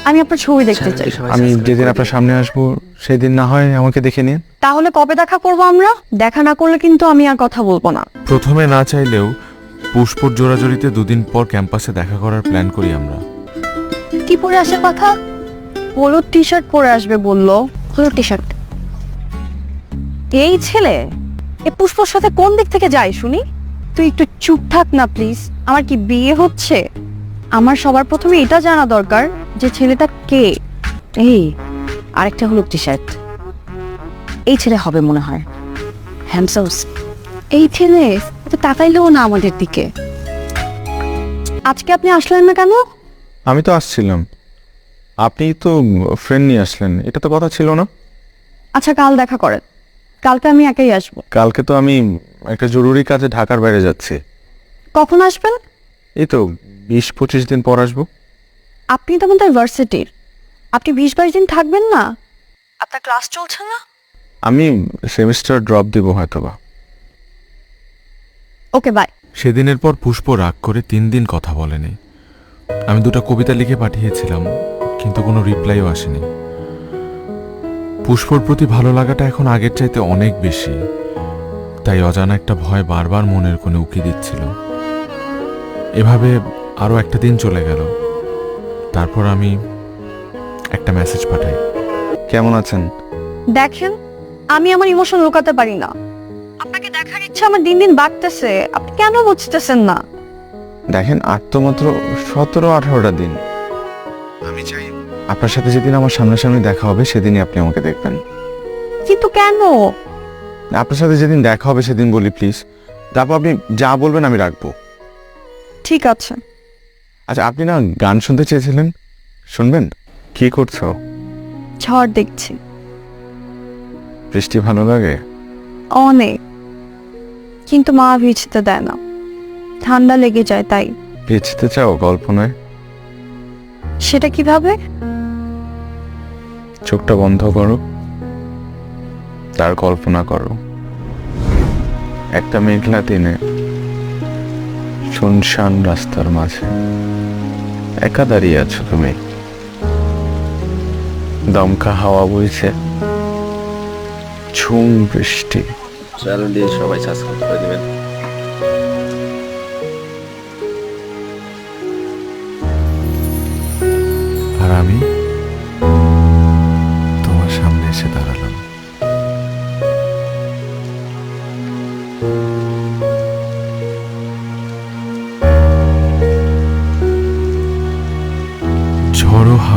আমি আপনার ছবি দেখতে চাই। আমি যেদিন আপনার সামনে আসবো সেদিন না হয় আমাকে দেখে নিন। তাহলে কবে দেখা করব আমরা? দেখা না করলে কিন্তু আমি আর কথা বলবো না। প্রথমে না চাইলেও পুষ্পর জোড়াজড়িতে দুদিন পর ক্যাম্পাসে দেখা করার প্ল্যান করি আমরা। কি পরে আসার কথা? হলুদ টি শার্ট পরে আসবে বললো। হলুদ টি শার্ট? এই ছেলে এ পুষ্পর সাথে কোন দিক থেকে যায় শুনি? তুই একটু চুপ থাক না প্লিজ। আমার কি বিয়ে হচ্ছে? আমার সবার প্রথমে এটা জানা দরকার যে ছেলেটা কে। এই আরেকটা হলুদ টি শার্ট, এই ছেলে হবে মনে হয়। হ্যান্ডসাম এই ছেলে তো তাকাইলেও না আমাদের দিকে। আজকে আপনি আসলেন না কেন? আমি তো আসছিলাম, আপনি তো ফ্রেন্ড নিয়ে আসলেন, এটা তো কথা ছিল না। আচ্ছা কাল দেখা করেন, কালকে আমি একাই আসবো। কালকে তো আমি একটা জরুরি কাজে ঢাকার বাইরে যাচ্ছি। কখন আসবেন? এই তো 20-25 দিন পর আসবো। আপনি তো আমাদের ভার্সিটির, আপনি 20-22 দিন থাকবেন না? আপনার ক্লাস চলছে না? আমি সেমিস্টার ড্রপ দিব হয়তোবা। Okay bye. সেদিনের পর পুষ্প রাগ করে 3 দিন কথা বলেনি। আমি 2টা কবিতা লিখে পাঠিয়েছিলাম, কিন্তু কোনো রিপ্লাইও আসেনি। পুষ্পর প্রতি ভালো লাগাটা এখন আগের চাইতে অনেক বেশি, তাই অজানা একটা ভয় বারবার মনের কোণে উকি দিচ্ছিল। এভাবে আরও একটা দিন চলে গেল। তারপর আমি একটা মেসেজ পাঠাই। কেমন আছেন? দেখেন, আমি আমার ইমোশন লুকাতে পারি না। আপনাকে দেখার ইচ্ছা আমার দিন দিন বাড়তেছে, আপনি কেন বুঝতেছেন না? দেখেন, আর তো মাত্র 17-18টা দিন। আমি চাই আপনার সাথে যেদিন আমার সামনাসামনি দেখা হবে সেদিনই আপনি আমাকে দেখবেন। কিন্তু কেন? আপনার সাথে যেদিন দেখা হবে সেদিন বলি প্লিজ, তারপর আপনি যা বলবেন আমি রাখবো। ঠিক আছে। আচ্ছা, আপনি না গান শুনতে চেয়েছিলেন, শুনবেন? কি করছো? ঝড় দেখছি। বৃষ্টি ভালো লাগে? অনেক, কিন্তু মা ভিজতে দেয় না, ঠান্ডা লেগে যায় তাই। ভিজতে চাও গল্প নয়? সেটা কিভাবে? চোখটা বন্ধ করো, তার কল্পনা করো। একটা মেঘলা দিনে শুনশান রাস্তার মাঝে একা দাঁড়িয়ে আছো তুমি। দমকা হাওয়া বইছে, ঝুম বৃষ্টি। চ্যানেল দিয়ে সবাই সাবস্ক্রাইব করে দিবেন।